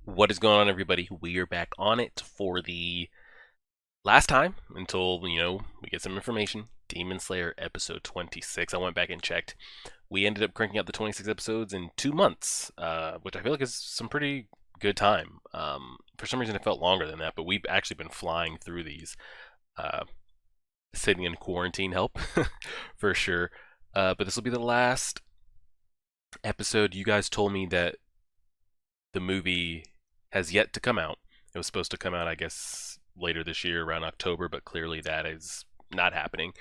What is going on, everybody? We are back on it for the last time until, we get some information. Demon Slayer episode 26. I went back and checked. We ended up cranking out the 26 episodes in 2 months, which I feel like is some pretty good time. For some reason, it felt longer than that, but we've actually been flying through these, uh, sitting in quarantine help, for sure. But this will be the last episode. You guys told me that the movie has yet to come out. It was supposed to come out, I guess, later this year around October, but clearly that is not happening.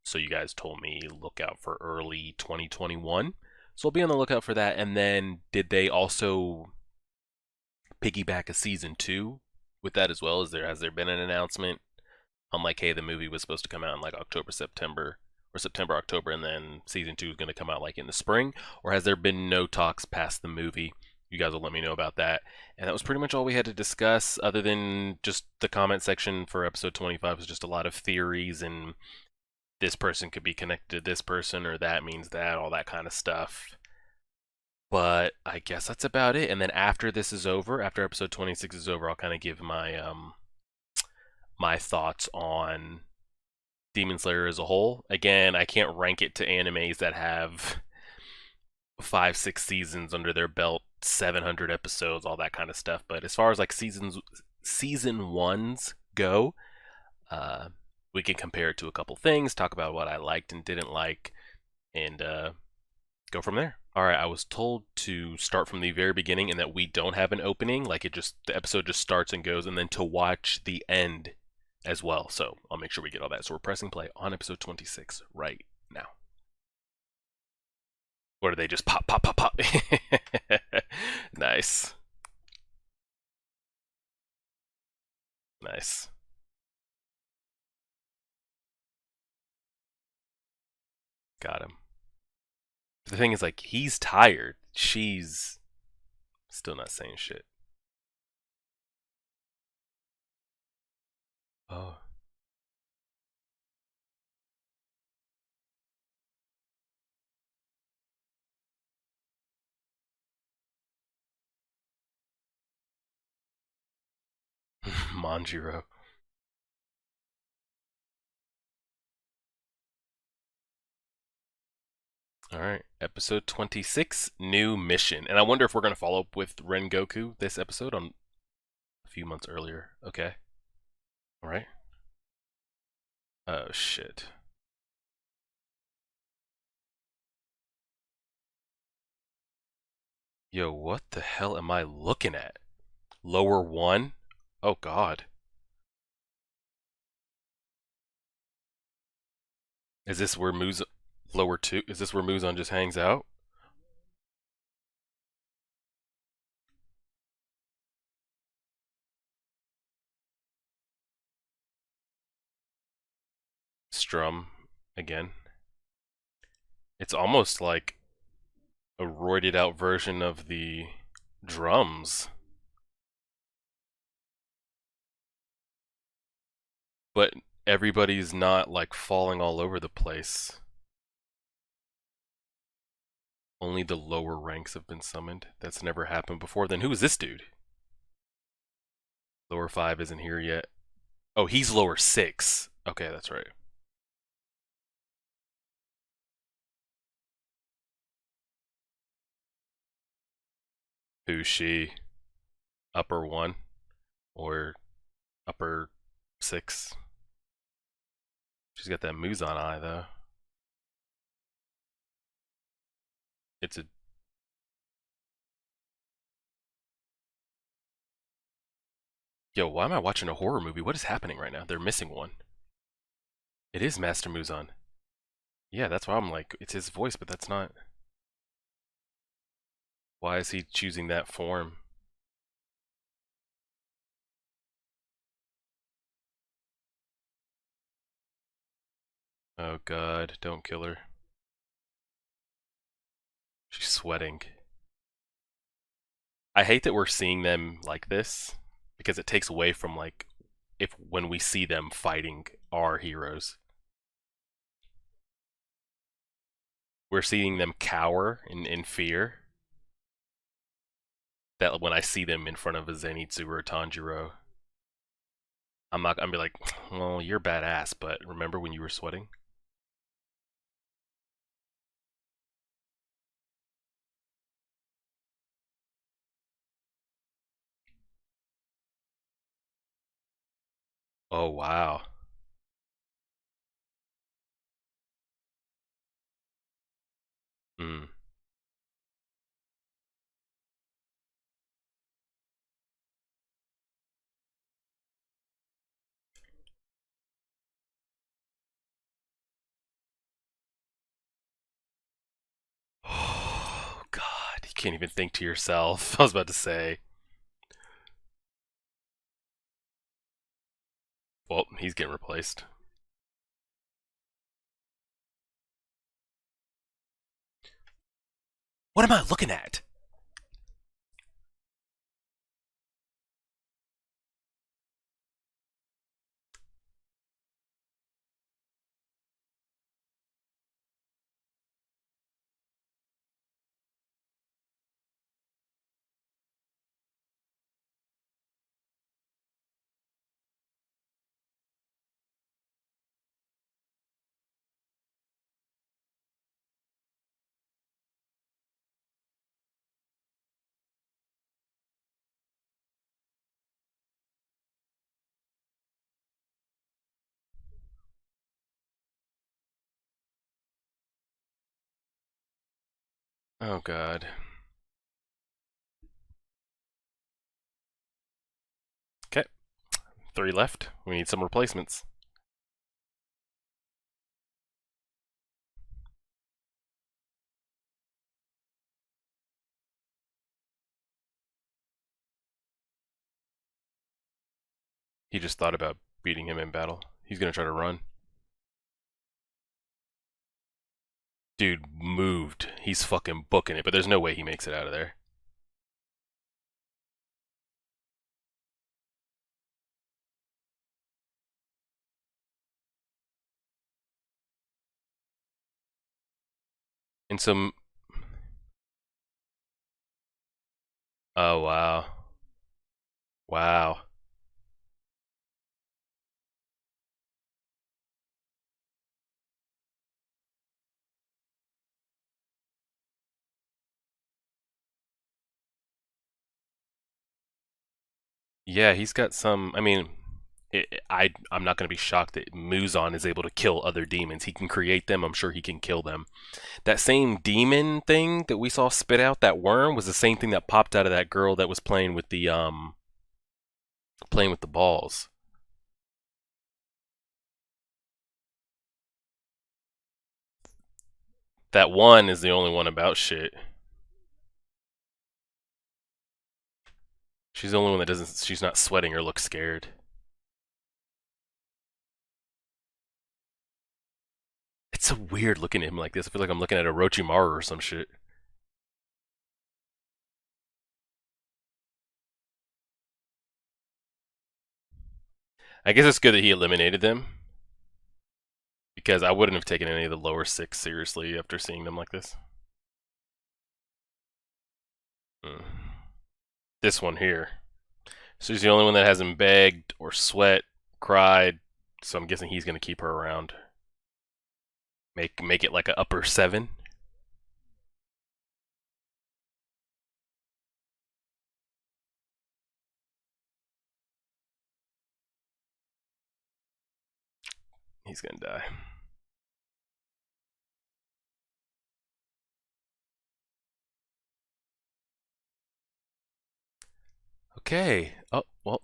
So you guys told me look out for early 2021. So I'll be on the lookout for that. And then did they also piggyback a season 2 with that as well? Has there been an announcement on like, hey, the movie was supposed to come out in like October, September, or September, October, and then season 2 is going to come out like in the spring? Or has there been no talks past the movie? You guys will let me know about that. And that was pretty much all we had to discuss, other than just the comment section for episode 25 was just a lot of theories and this person could be connected to this person or that means that, all that kind of stuff. But I guess that's about it. And then after this is over, after episode 26 is over, I'll kind of give my thoughts on Demon Slayer as a whole. Again, I can't rank it to animes that have 5, 6 seasons under their belt, 700 episodes, all that kind of stuff. But as far as like season ones go, uh, we can compare it to a couple things, talk about what I liked and didn't like, and go from there. All right, I was told to start from the very beginning and that we don't have an opening, like the episode just starts and goes, and then to watch the end as well. So I'll make sure we get all that. So we're pressing play on episode 26 right now. Or do they just pop, pop, pop, pop? Nice. Nice. Got him. The thing is, like, he's tired. She's still not saying shit. Oh. Manjiro. All right. Episode 26, New Mission. And I wonder if we're going to follow up with Rengoku this episode on a few months earlier. Okay. All right. Oh, shit. Yo, what the hell am I looking at? Lower one? Oh, God. Is this where lower two? Is this where Muzan just hangs out? Strum again. It's almost like a roided out version of the drums, but everybody's not like falling all over the place. Only the lower ranks have been summoned. That's never happened before. Then who is this dude? Lower 5 isn't here yet. Oh, he's lower 6. Okay, that's right. Who's she? Upper 1 or upper 6? She's got that Muzan eye though. It's a Yo, why am I watching a horror movie? What is happening right now? They're missing one. It is Master Muzan. Yeah, that's why I'm like, it's his voice, but that's not. Why is he choosing that form? Oh god, don't kill her. She's sweating. I hate that we're seeing them like this because it takes away from like if when we see them fighting our heroes. We're seeing them cower in fear. that when I see them in front of a Zenitsu or a Tanjiro, I'm not. I'm be like, well, you're badass, but remember when you were sweating? Oh wow. Mm. Oh God, you can't even think to yourself. I was about to say, well, he's getting replaced. What am I looking at? Oh God. Okay, 3 left. We need some replacements. He just thought about beating him in battle. He's gonna try to run. Dude moved. He's fucking booking it, but there's no way he makes it out of there. And some. Oh wow. Wow. Yeah, he's got some. I mean, I'm not going to be shocked that Muzan is able to kill other demons. He can create them. I'm sure he can kill them. That same demon thing that we saw spit out that worm was the same thing that popped out of that girl that was playing with the balls. That one is the only one about shit. She's the only one that doesn't. She's not sweating or looks scared. It's so weird looking at him like this. I feel like I'm looking at a Orochimaru or some shit. I guess it's good that he eliminated them because I wouldn't have taken any of the lower six seriously after seeing them like this. Mm. This one here. So he's the only one that hasn't begged or sweat, cried. So I'm guessing he's gonna keep her around. Make it like an upper 7. He's gonna die. Okay. Oh well,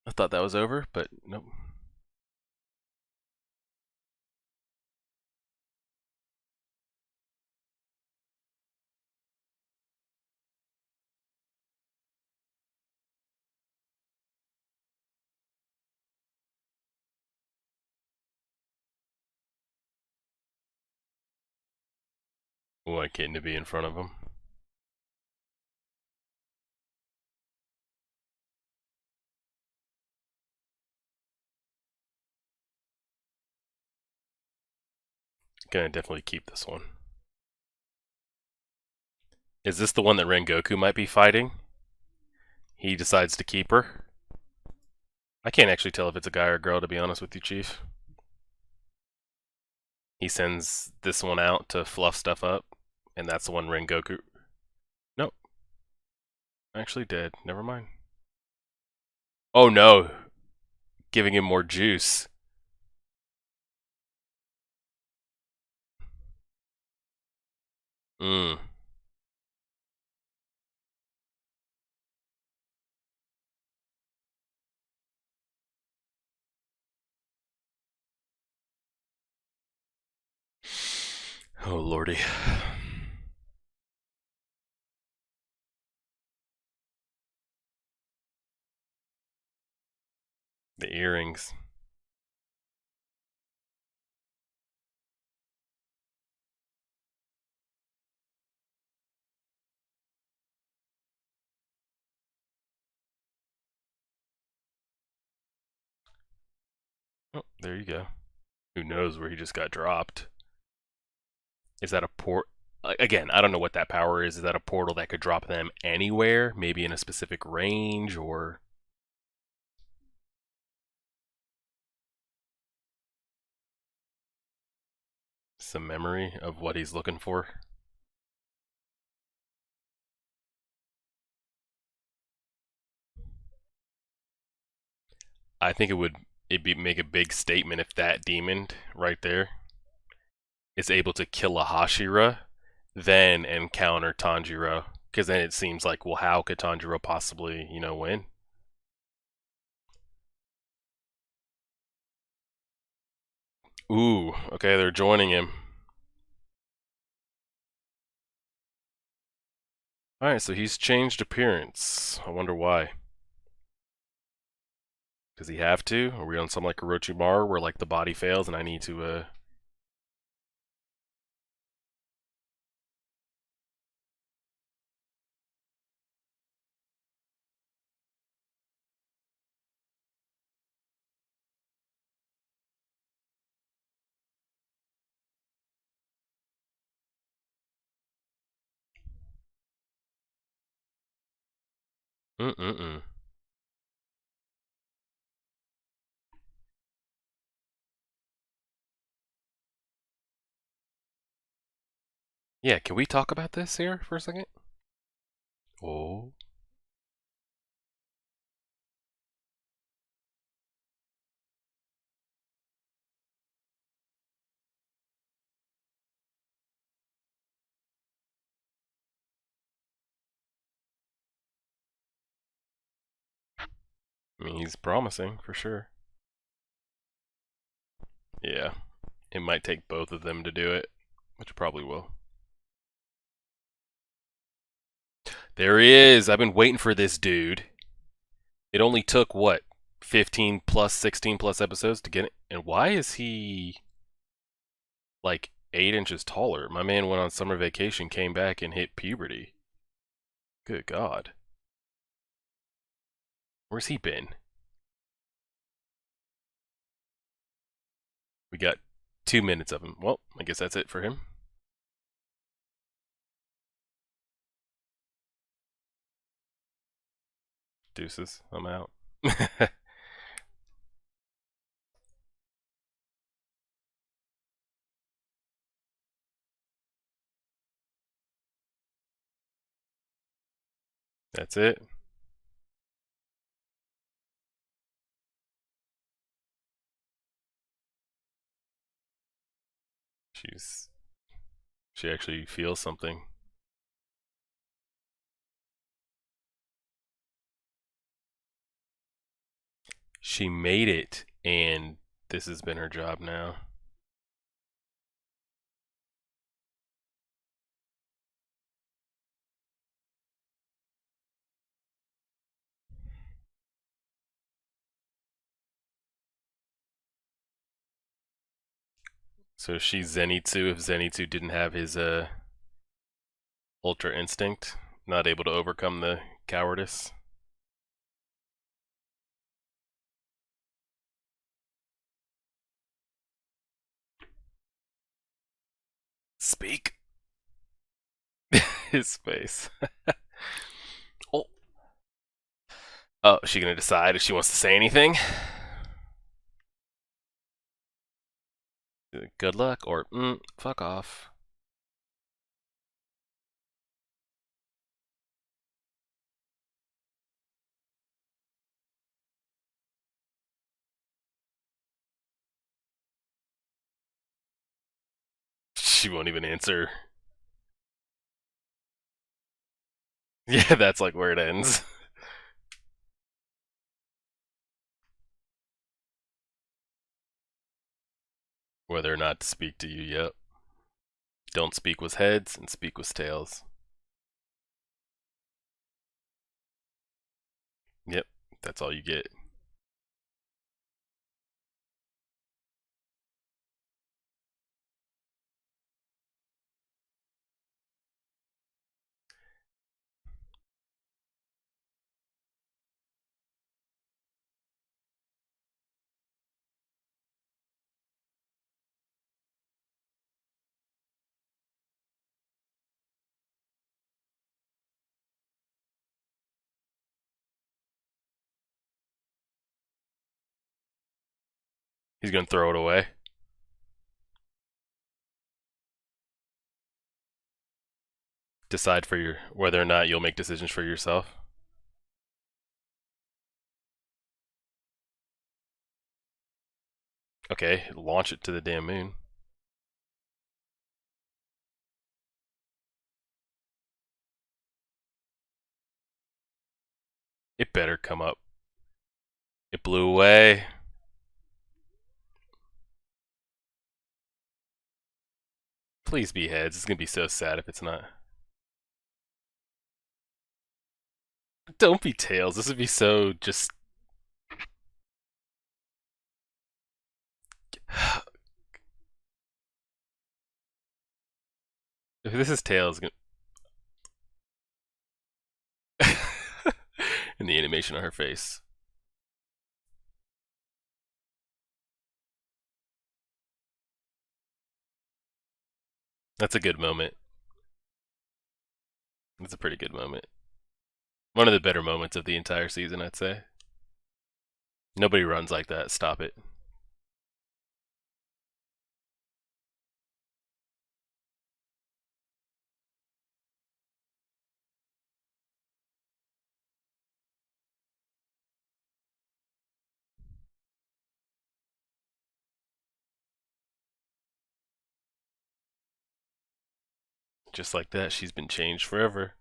I thought that was over, but nope. Want Kitten to be in front of him. Gonna definitely keep this one. Is this the one that Rengoku might be fighting? he decides to keep her. I can't actually tell if it's a guy or a girl, to be honest with you, Chief. He sends this one out to fluff stuff up, and that's the one Rengoku. Nope. Actually dead. Never mind. Oh no. Giving him more juice. Mmm. Oh lordy. The earrings. Oh, there you go. Who knows where he just got dropped? Is that a port? Again, I don't know what that power is. Is that a portal that could drop them anywhere? Maybe in a specific range or some memory of what he's looking for? I think make a big statement if that demon right there is able to kill a Hashira, then encounter Tanjiro. Because then it seems like, well, how could Tanjiro possibly, win? Ooh, okay, they're joining him. Alright, so he's changed appearance. I wonder why. Does he have to? Are we on some like Orochimaru where like the body fails and I need to Mm-mm-mm. Yeah, can we talk about this here for a second? Oh. I mean, he's promising for sure. Yeah. It might take both of them to do it, which probably will. There he is. I've been waiting for this dude. It only took what, 15 plus 16 plus episodes to get it. And why is he like 8 inches taller? My man went on summer vacation, came back and hit puberty. Good God. Where's he been? We got 2 minutes of him. Well, I guess that's it for him. Deuces. I'm out. That's it. She's she actually feels something. She made it, and this has been her job now. So she's Zenitsu if Zenitsu didn't have his ultra instinct, not able to overcome the cowardice. Speak. His face. Oh, Oh, is she gonna decide if she wants to say anything? Good luck or fuck off. She won't even answer. Yeah, that's like where it ends. Whether or not to speak to you, yep. Don't speak with heads and speak with tails. Yep, that's all you get. He's gonna throw it away. Decide for your whether or not you'll make decisions for yourself. Okay, launch it to the damn moon. It better come up. It blew away. Please be heads. It's gonna be so sad if it's not. Don't be tails. This would be so just. If this is tails, and the animation on her face. That's a good moment. That's a pretty good moment. One of the better moments of the entire season, I'd say. Nobody runs like that. Stop it. Just like that, she's been changed forever.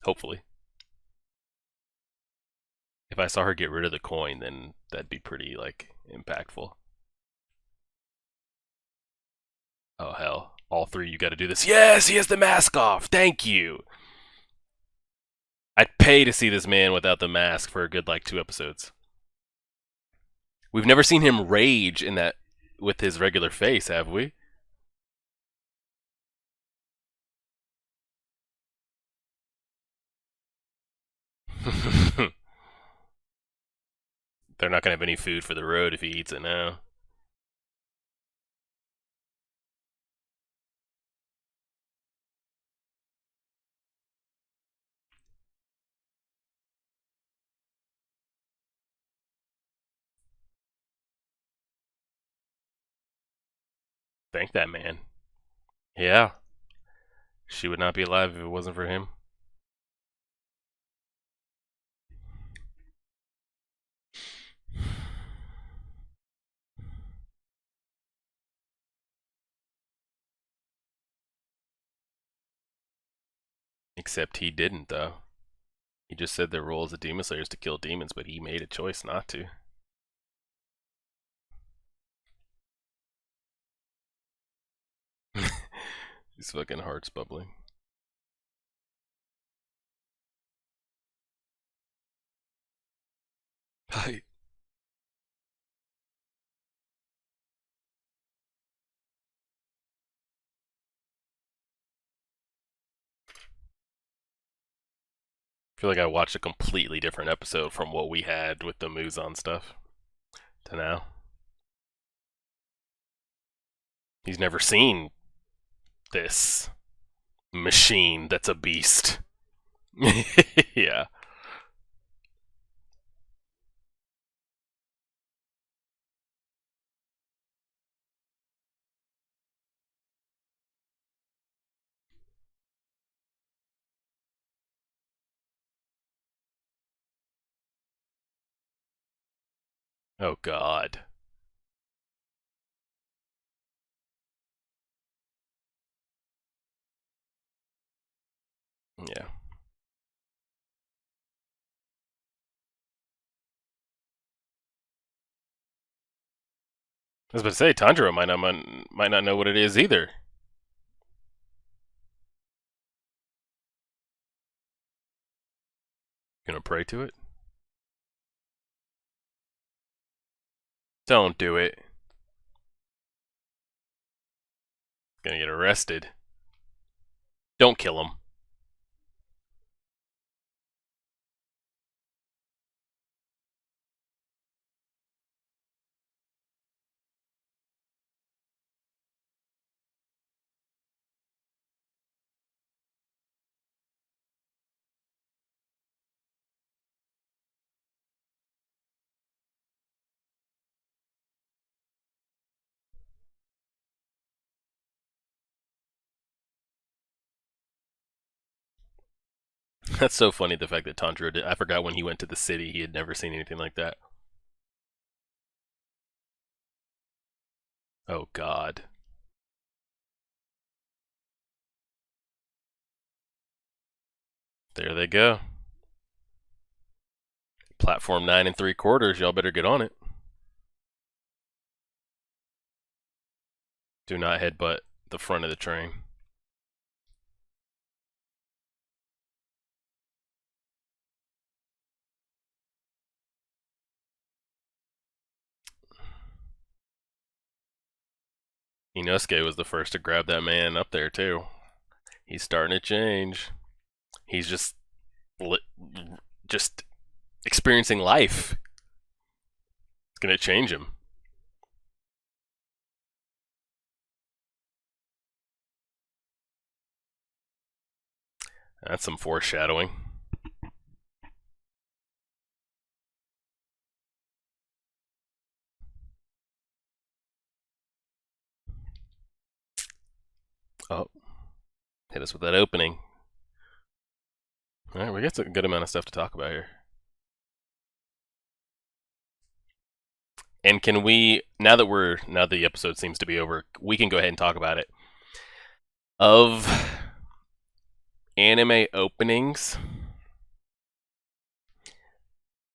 Hopefully. If I saw her get rid of the coin, then that'd be pretty, like, impactful. Oh, hell. All three, you gotta do this. Yes, he has the mask off! Thank you! I'd pay to see this man without the mask for a good, like, 2 episodes. We've never seen him rage in that with his regular face, have we? They're not gonna have any food for the road if he eats it now. Thank that man. Yeah. She would not be alive if it wasn't for him. Except he didn't, though. He just said their role as a demon slayer is to kill demons, but he made a choice not to. His fucking heart's bubbling. Hi. I feel like I watched a completely different episode from what we had with the Muzan stuff to now. He's never seen this machine that's a beast. Yeah. Oh God. Yeah. I was about to say Tanjiro might not know what it is either. Gonna pray to it? Don't do it. Gonna get arrested. Don't kill him. That's so funny. The fact that Tanjiro did. I forgot when he went to the city, he had never seen anything like that. Oh God. There they go. Platform 9 3/4. Y'all better get on it. Do not headbutt the front of the train. Inosuke was the first to grab that man up there too. He's starting to change. He's just experiencing life. It's gonna change him. That's some foreshadowing. Oh, hit us with that opening. All right, we got a good amount of stuff to talk about here. And can we, now that the episode seems to be over, we can go ahead and talk about it. Of anime openings,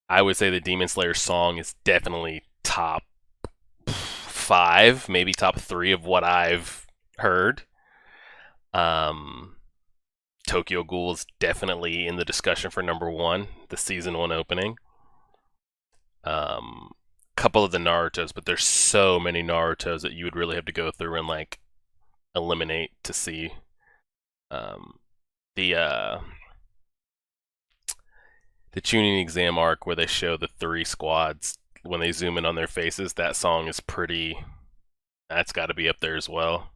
I would say the Demon Slayer song is definitely top 5, maybe top 3 of what I've heard. Tokyo Ghoul is definitely in the discussion for number 1, the season 1 opening. Couple of the Narutos, but there's so many Narutos that you would really have to go through and like eliminate to see. The the tuning exam arc where they show the 3 squads when they zoom in on their faces, that song is pretty. That's got to be up there as well.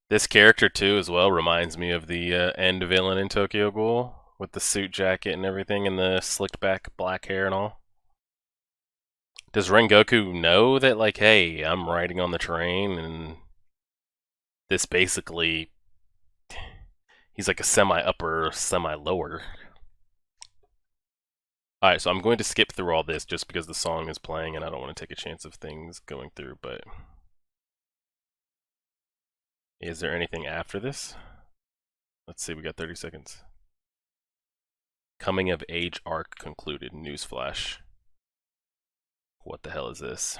This character too, as well, reminds me of the end villain in Tokyo Ghoul with the suit jacket and everything, and the slicked back black hair and all. Does Rengoku know that, like, hey, I'm riding on the train, and this basically, he's like a semi-upper, semi-lower. Alright, so I'm going to skip through all this just because the song is playing and I don't want to take a chance of things going through, but is there anything after this? Let's see, we got 30 seconds. Coming of age arc concluded. Newsflash. What the hell is this?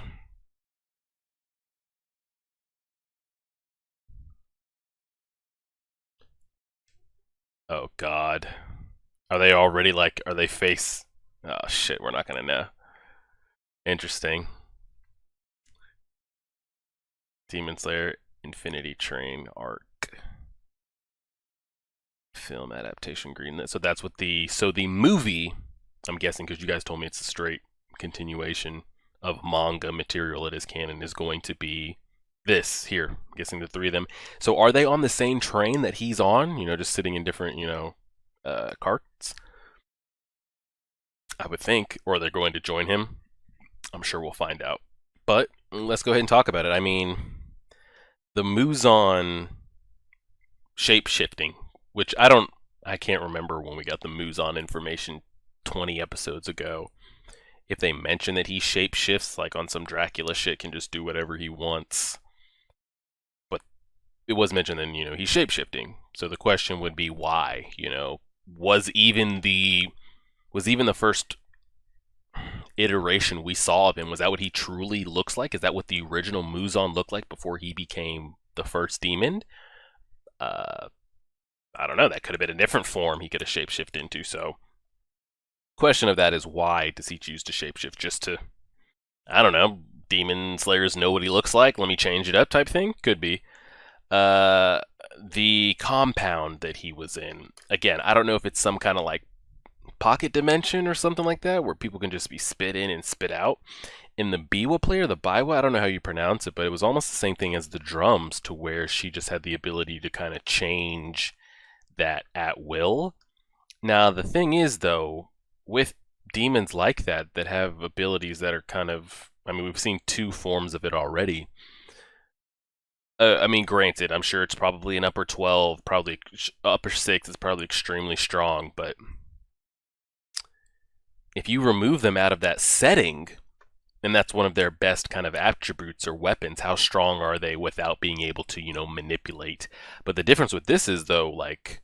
Oh God. Are they already like, are they face? Oh shit, we're not gonna know. Interesting. Demon Slayer Infinity Train arc. Film adaptation greenlit. So that's what the movie, I'm guessing because you guys told me it's a straight continuation of manga material, it is canon, is going to be this here. I'm guessing the 3 of them. So are they on the same train that he's on? You know, just sitting in different, carts? I would think, or they're going to join him. I'm sure we'll find out. But let's go ahead and talk about it. I mean, the Muzan shape shifting, which I don't I can't remember when we got the Muzan information 20 episodes ago. If they mention that he shapeshifts, like on some Dracula shit, can just do whatever he wants. But it was mentioned that, he's shapeshifting. So the question would be why, was even the first iteration we saw of him, was that what he truly looks like? Is that what the original Muzan looked like before he became the first demon? I don't know. That could have been a different form he could have shapeshifted into. So, question of that is, why does he choose to shapeshift? Just to, I don't know, demon slayers know what he looks like, let me change it up type thing? Could be. The compound that he was in, again, I don't know if it's some kind of like pocket dimension or something like that, where people can just be spit in and spit out. In the Biwa player, the Biwa, I don't know how you pronounce it, but it was almost the same thing as the drums, to where she just had the ability to kind of change that at will. Now, the thing is, though, with demons like that have abilities that are kind of, I mean, we've seen two forms of it already. I mean, granted, I'm sure it's probably an upper 12, probably upper 6 is probably extremely strong, but if you remove them out of that setting, and that's one of their best kind of attributes or weapons, how strong are they without being able to, manipulate? But the difference with this is, though, like,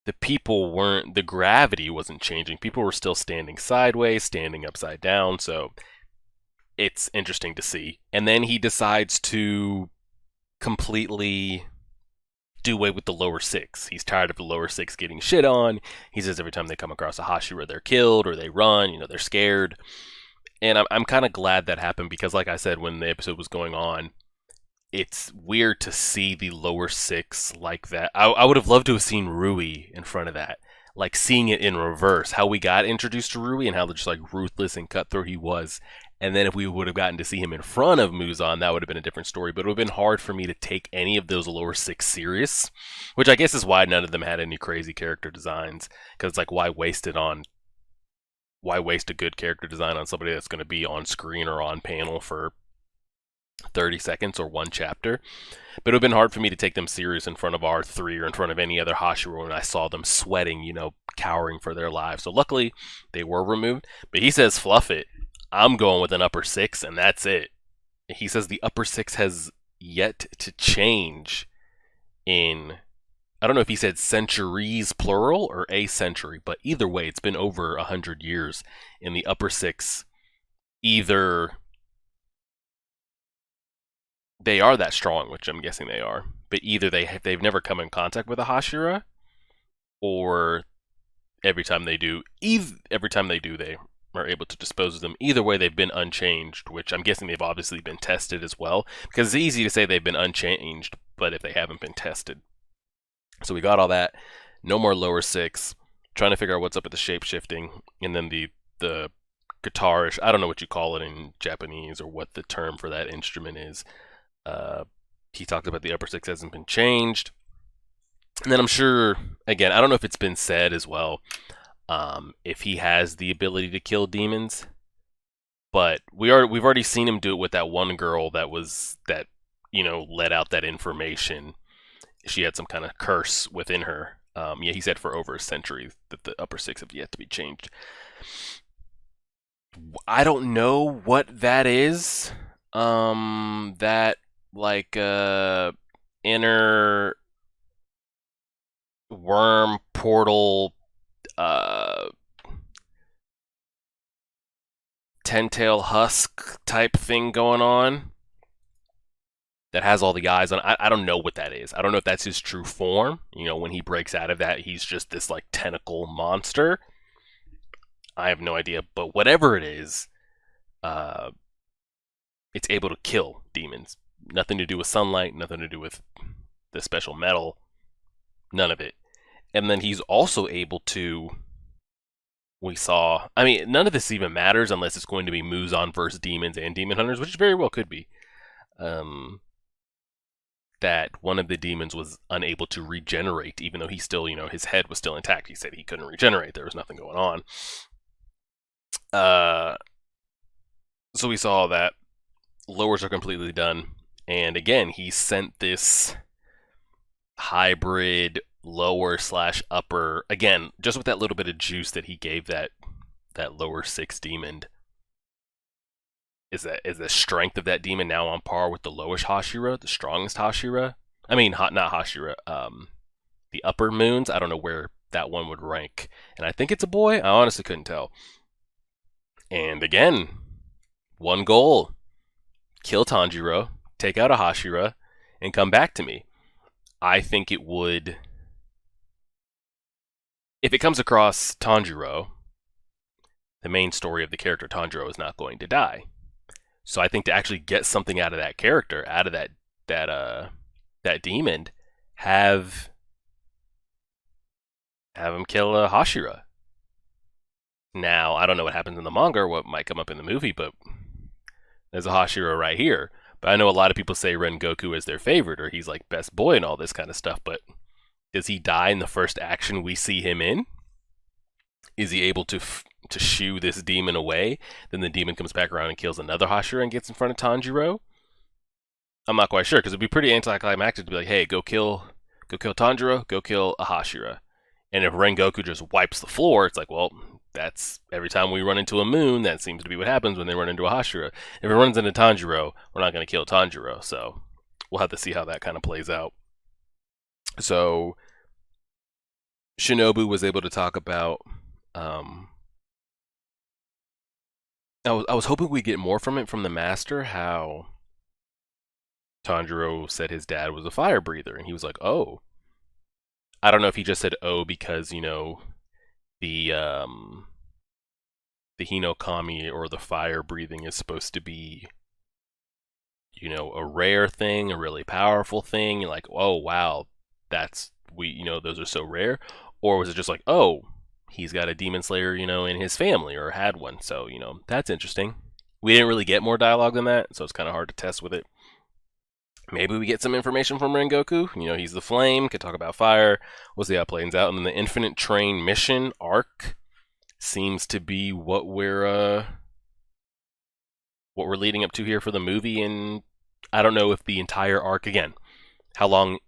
the gravity wasn't changing. People were still standing sideways, standing upside down, so it's interesting to see. And then he decides to completely do away with the lower 6. He's tired of the lower 6 getting shit on. He says every time they come across a Hashira, they're killed or they run, they're scared. And I'm kind of glad that happened, because like I said, when the episode was going on, it's weird to see the lower 6 like that. I would have loved to have seen Rui in front of that. Like, seeing it in reverse, how we got introduced to Rui and how just like ruthless and cutthroat he was. And then if we would have gotten to see him in front of Muzan, that would have been a different story. But it would have been hard for me to take any of those lower 6 serious, which I guess is why none of them had any crazy character designs. Because it's like, why waste a good character design on somebody that's going to be on screen or on panel for 30 seconds or one chapter? But it would have been hard for me to take them serious in front of R3 or in front of any other Hashira when I saw them sweating, cowering for their lives. So luckily, they were removed. But he says, fluff it. I'm going with an upper 6, and that's it. He says the upper 6 has yet to change in, I don't know if he said centuries plural or a century, but either way, it's been over 100 years. In the upper 6, either they are that strong, which I'm guessing they are, but either they've never come in contact with a Hashira, or every time they do, they are able to dispose of them. Either way, they've been unchanged, which I'm guessing they've obviously been tested as well, because it's easy to say they've been unchanged, but if they haven't been tested. So we got all that. No more lower 6. Trying to figure out what's up with the shape-shifting, and then the guitarish, I don't know what you call it in Japanese or what the term for that instrument is. He talked about the upper 6 hasn't been changed. And then I'm sure, again, I don't know if it's been said as well, if he has the ability to kill demons, but we've already seen him do it with that one girl that let out that information. She had some kind of curse within her. Yeah, he said for over a century that the upper 6 have yet to be changed. I don't know what that is. That like inner worm portal ten-tail husk type thing going on that has all the eyes on. I don't know what that is. I don't know if that's his true form. When he breaks out of that, he's just this like tentacle monster. I have no idea, but whatever it is, it's able to kill demons. Nothing to do with sunlight, nothing to do with the special metal, none of it. And then he's also able to, none of this even matters unless it's going to be Muzan versus demons and demon hunters, which very well could be. That one of the demons was unable to regenerate, even though he still, his head was still intact. He said he couldn't regenerate. There was nothing going on. So we saw that. Lowers are completely done. And again, he sent this hybrid lower slash upper, again, just with that little bit of juice that he gave that lower 6 demon, is the strength of that demon now on par with the lowest Hashira, the strongest Hashira? I mean, not Hashira, the upper moons. I don't know where that one would rank. And I think it's a boy. I honestly couldn't tell. And again, one goal. Kill Tanjiro, take out a Hashira, and come back to me. I think it would... If it comes across Tanjiro, the main story of the character Tanjiro is not going to die. So I think to actually get something out of that character, out of that demon, have him kill a Hashira. Now, I don't know what happens in the manga or what might come up in the movie, but there's a Hashira right here. But I know a lot of people say Rengoku is their favorite, or he's like best boy and all this kind of stuff, but does he die in the first action we see him in? Is he able to shoo this demon away? Then the demon comes back around and kills another Hashira and gets in front of Tanjiro? I'm not quite sure, because it'd be pretty anticlimactic to be like, hey, go kill Tanjiro, go kill a Hashira. And if Rengoku just wipes the floor, it's like, well, that's every time we run into a moon, that seems to be what happens when they run into a Hashira. If it runs into Tanjiro, we're not going to kill Tanjiro, so we'll have to see how that kind of plays out. So, Shinobu was able to talk about... I was hoping we'd get more from it from the master, how Tanjiro said his dad was a fire breather, and he was like, oh. I don't know if he just said oh because, you know, the Hinokami or the fire breathing is supposed to be, you know, a rare thing, a really powerful thing. You're like, oh wow, those are so rare. Or was it just like, oh, he's got a demon slayer, you know, in his family or had one, so, you know, that's interesting. We didn't really get more dialogue than that, so it's kind of hard to test with it. Maybe we get some information from Rengoku. You know, he's the flame, could talk about fire. We'll see how it plays out. And then the Infinite Train mission arc seems to be what we're leading up to here for the movie. And I don't know if the entire arc, again, how long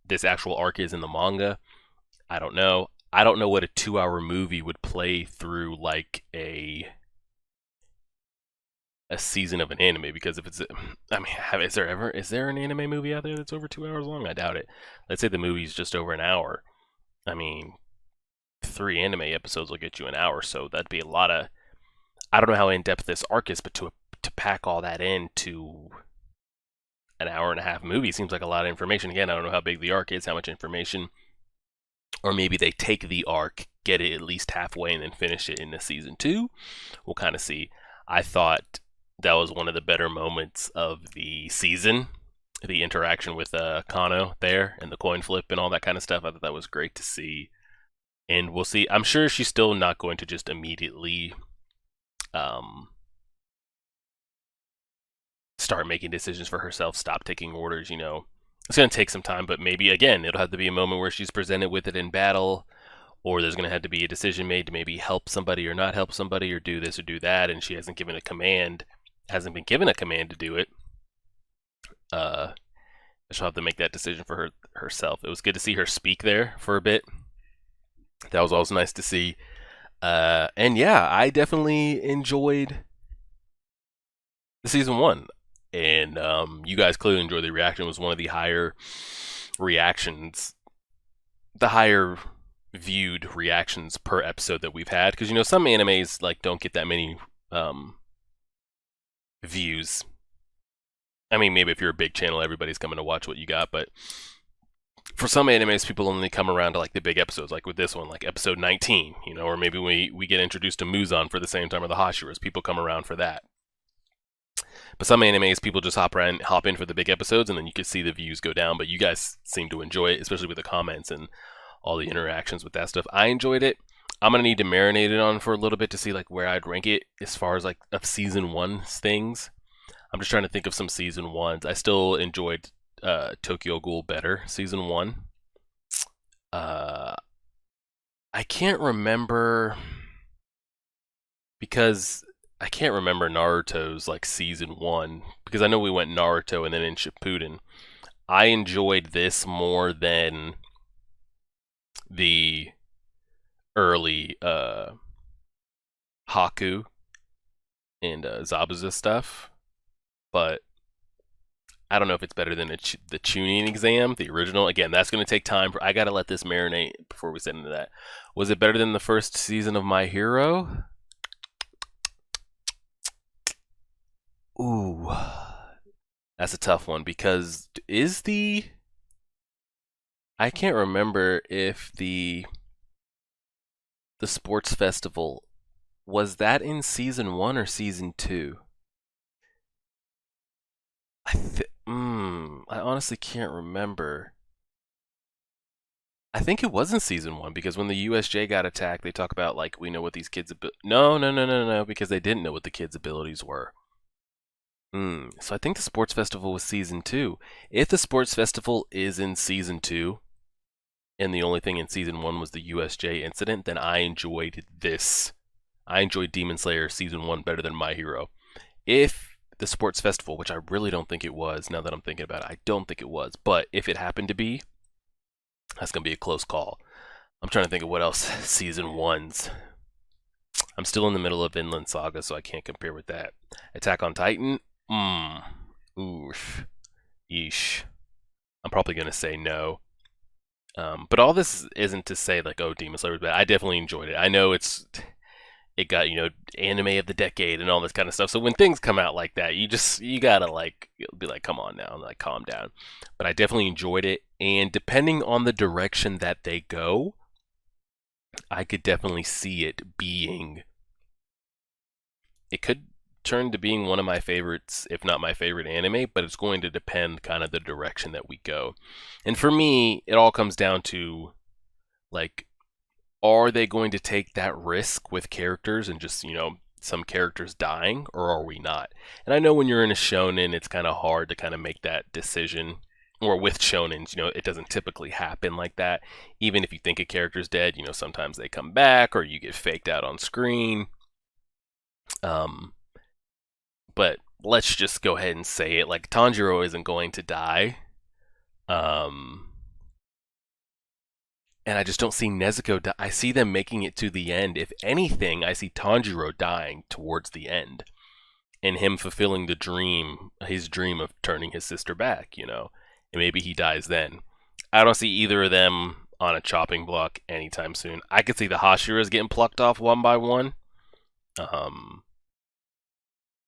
this actual arc is in the manga, I don't know. I don't know what a 2-hour movie would play through like a season of an anime, because if it's, I mean, is there an anime movie out there that's over 2 hours long? I doubt it. Let's say the movie's just over an hour. I mean, 3 anime episodes will get you an hour, so that'd be a lot of, I don't know how in-depth this arc is, but to pack all that into an hour-and-a-half movie seems like a lot of information. Again, I don't know how big the arc is, how much information, or maybe they take the arc, get it at least halfway, and then finish it in the season 2. We'll kind of see. I thought that was one of the better moments of the season, the interaction with Kano there and the coin flip and all that kind of stuff. I thought that was great to see, and we'll see. I'm sure she's still not going to just immediately start making decisions for herself, stop taking orders, you know. It's going to take some time, but maybe, again, it'll have to be a moment where she's presented with it in battle, or there's going to have to be a decision made to maybe help somebody or not help somebody, or do this or do that, and she hasn't been given a command to do it. She'll have to make that decision for herself. It was good to see her speak there for a bit. That was also nice to see. And yeah, I definitely enjoyed the season 1. And you guys clearly enjoyed the reaction. It was one of the higher reactions, the higher viewed reactions per episode that we've had. Because, you know, some animes like don't get that many views. I mean, maybe if you're a big channel, everybody's coming to watch what you got, but for some animes, people only come around to like the big episodes, like with this one, like episode 19, you know, or maybe we get introduced to Muzan for the same time, or the Hashiras. People come around for that. But some animes, people just hop in for the big episodes, and then you can see the views go down. But you guys seem to enjoy it, especially with the comments and all the interactions with that stuff. I enjoyed it. I'm gonna need to marinate it on for a little bit to see like where I'd rank it as far as like of season 1's things. I'm just trying to think of some season 1s. I still enjoyed Tokyo Ghoul better, season 1. I can't remember, because I can't remember Naruto's like season 1, because I know we went Naruto and then in Shippuden. I enjoyed this more than the early Haku and Zabuza stuff, but I don't know if it's better than the Chunin exam, the original. Again, that's going to take time. I got to let this marinate before we get into that. Was it better than the first season of My Hero? Ooh, that's a tough one because I can't remember if the sports festival was that in season 1 or season 2. I honestly can't remember. I think it was in season 1 because when the USJ got attacked, they talk about like we know what these kids' no, because they didn't know what the kids' abilities were. So I think the sports festival was season 2. If the sports festival is in season 2, and the only thing in season 1 was the USJ incident, then I enjoyed this. I enjoyed Demon Slayer season 1 better than My Hero. If the sports festival, which I really don't think it was, now that I'm thinking about it, I don't think it was, but if it happened to be, that's going to be a close call. I'm trying to think of what else season 1's. I'm still in the middle of Vinland Saga, so I can't compare with that. Attack on Titan? Oof. Yeesh. I'm probably going to say no. But all this isn't to say like, oh, Demon Slayer was bad. I definitely enjoyed it. I know it got, anime of the decade and all this kind of stuff. So when things come out like that, you gotta like be like, come on now, and like calm down. But I definitely enjoyed it, and depending on the direction that they go, I could definitely see it being. It could turn to being one of my favorites, if not my favorite anime, but it's going to depend kind of the direction that we go. And for me, it all comes down to like, are they going to take that risk with characters and just, some characters dying, or are we not? And I know when you're in a shonen, it's kind of hard to kind of make that decision. Or with shonens, it doesn't typically happen like that. Even if you think a character's dead, sometimes they come back or you get faked out on screen. But let's just go ahead and say it. Like, Tanjiro isn't going to die. And I just don't see Nezuko die. I see them making it to the end. If anything, I see Tanjiro dying towards the end. And him fulfilling his dream of turning his sister back, And maybe he dies then. I don't see either of them on a chopping block anytime soon. I could see the Hashiras getting plucked off one by one.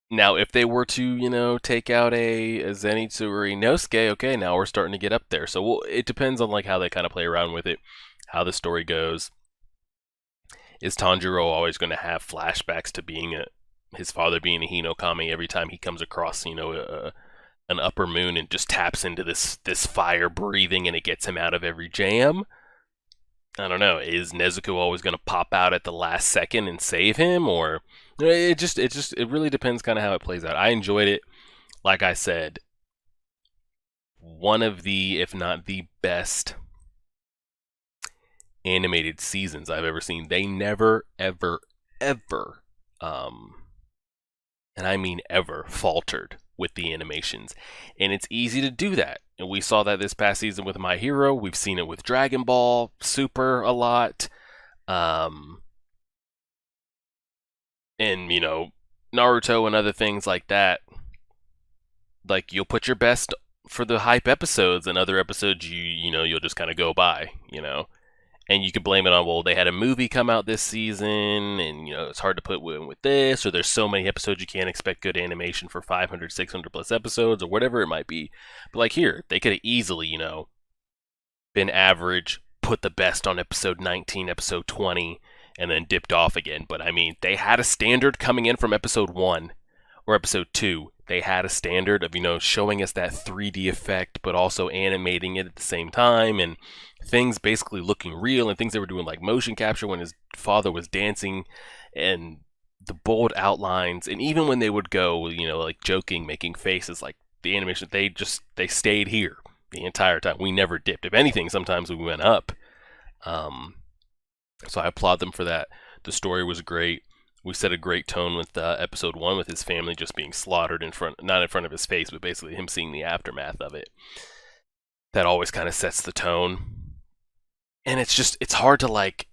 Now, if they were to, take out a Zenitsu or Inosuke, okay, now we're starting to get up there. So it depends on like how they kind of play around with it, how the story goes. Is Tanjiro always going to have flashbacks to his father being a Hinokami every time he comes across, an upper moon and just taps into this fire breathing and it gets him out of every jam? I don't know. Is Nezuko always going to pop out at the last second and save him, or it really depends kind of how it plays out. I enjoyed it. Like I said, one of the, if not the best animated seasons I've ever seen. They never, ever, ever, and I mean ever, faltered with the animations. And it's easy to do that. And we saw that this past season with My Hero. We've seen it with Dragon Ball Super a lot. And, Naruto and other things like that. Like, you'll put your best for the hype episodes, and other episodes you'll just kind of go by, And you could blame it on, well, they had a movie come out this season, and, it's hard to put with this, or there's so many episodes you can't expect good animation for 500, 600 plus episodes, or whatever it might be. But, like, here, they could have easily, been average, put the best on episode 19, episode 20, and then dipped off again. But, I mean, they had a standard coming in from episode 1 or episode 2. They had a standard of, showing us that 3D effect, but also animating it at the same time, and things basically looking real, and things they were doing like motion capture when his father was dancing, and the bold outlines, and even when they would go, like joking, making faces, like the animation, they stayed here the entire time. We never dipped. If anything, sometimes we went up. So I applaud them for that. The story was great. We set a great tone with episode 1 with his family just being slaughtered not in front of his face, but basically him seeing the aftermath of it. That always kind of sets the tone. and it's hard to like,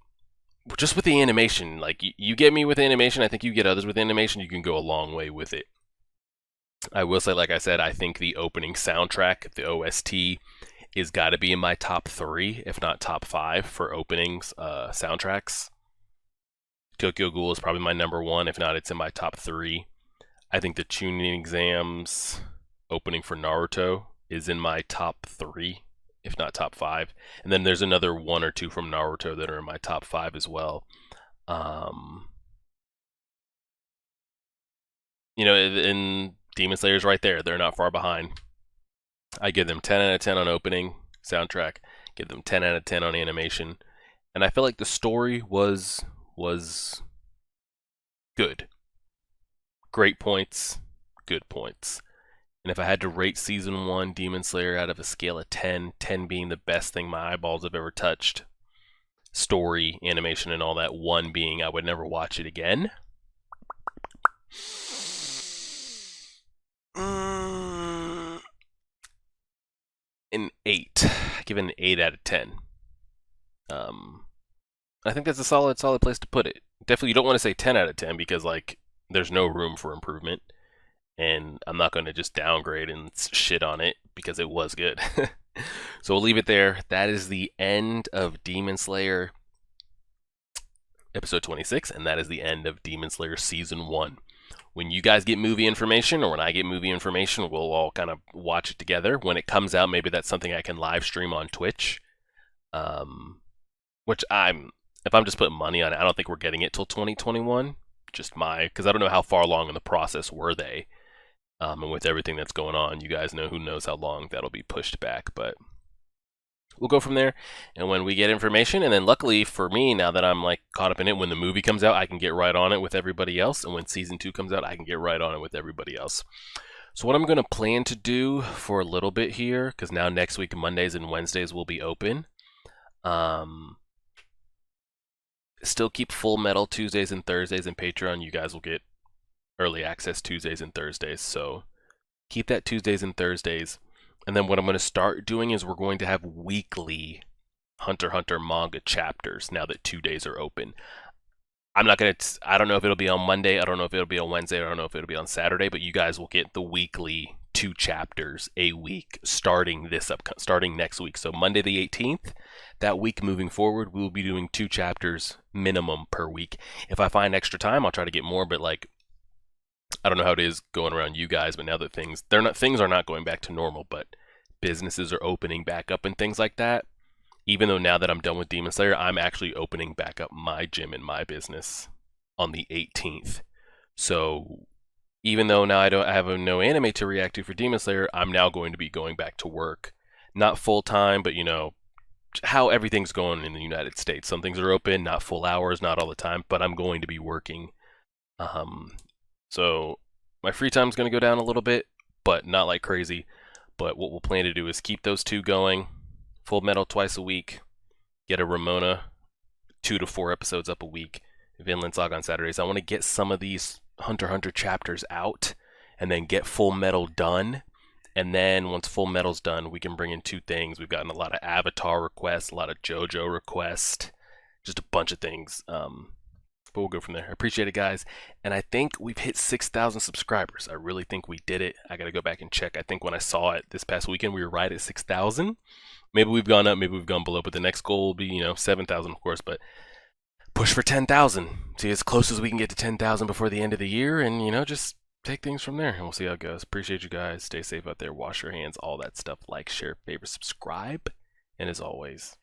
just with the animation, like you get me with animation, I think you get others with animation, you can go a long way with it. I will say, like I said, I think the opening soundtrack, the OST, is got to be in my top 3, if not top 5 for openings soundtracks. Tokyo Ghoul is probably my number 1, if not it's in my top 3. I think the Chunin Exams opening for Naruto is in my top 3, if not top 5. And then there's another 1 or 2 from Naruto that are in my top 5 as well. You know, and Demon Slayer's right there. They're not far behind. I give them 10 out of 10 on opening soundtrack, give them 10 out of 10 on animation, and I feel like the story was good. Great points, good points. And if I had to rate season 1 Demon Slayer out of a scale of 10, 10 being the best thing my eyeballs have ever touched, story, animation, and all that, 1 being I would never watch it again, an 8. I give it an 8 out of 10. I think that's a solid place to put it. Definitely, you don't want to say 10 out of 10 because like there's no room for improvement, and I'm not going to just downgrade and shit on it because it was good. So we'll leave it there. That is the end of Demon Slayer episode 26, and that is the end of Demon Slayer season 1. When you guys get movie information, or when I get movie information, we'll all kind of watch it together. When it comes out, maybe that's something I can live stream on Twitch. Which if I'm just putting money on it, I don't think we're getting it till 2021. Because I don't know how far along in the process were they. And with everything that's going on, you guys know, who knows how long that'll be pushed back. But we'll go from there. And when we get information, and then luckily for me, now that I'm like caught up in it, when the movie comes out, I can get right on it with everybody else. And when season 2 comes out, I can get right on it with everybody else. So what I'm going to plan to do for a little bit here, because now next week Mondays and Wednesdays will be open. Still keep Full Metal Tuesdays and Thursdays in Patreon. You guys will get early access Tuesdays and Thursdays. So keep that Tuesdays and Thursdays. And then what I'm going to start doing is we're going to have weekly Hunter x Hunter manga chapters now that 2 days are open. I don't know if it'll be on Monday. I don't know if it'll be on Wednesday. I don't know if it'll be on Saturday, but you guys will get the weekly 2 chapters a week starting next week. So Monday the 18th, that week moving forward, we'll be doing 2 chapters minimum per week. If I find extra time, I'll try to get more, but like, I don't know how it is going around you guys, but now that things are not going back to normal, but businesses are opening back up and things like that. Even though now that I'm done with Demon Slayer, I'm actually opening back up my gym and my business on the 18th. So even though now I have no anime to react to for Demon Slayer, I'm now going to be going back to work. Not full time, but you know, how everything's going in the United States. Some things are open, not full hours, not all the time, but I'm going to be working. So my free time's going to go down a little bit, but not like crazy. But what we'll plan to do is keep those 2 going. Full Metal twice a week. Get a Ramona 2 to 4 episodes up a week. Vinland Saga on Saturdays. I want to get some of these Hunter x Hunter chapters out and then get Full Metal done. And then once Full Metal's done, we can bring in 2 things. We've gotten a lot of Avatar requests, a lot of JoJo requests, just a bunch of things. But we'll go from there. I appreciate it, guys. And I think we've hit 6,000 subscribers. I really think we did it. I got to go back and check. I think when I saw it this past weekend, we were right at 6,000. Maybe we've gone up, maybe we've gone below, but the next goal will be, 7,000, of course, but push for 10,000. See, as close as we can get to 10,000 before the end of the year, and, just take things from there, and we'll see how it goes. Appreciate you guys. Stay safe out there. Wash your hands, all that stuff. Like, share, favorite, subscribe, and as always,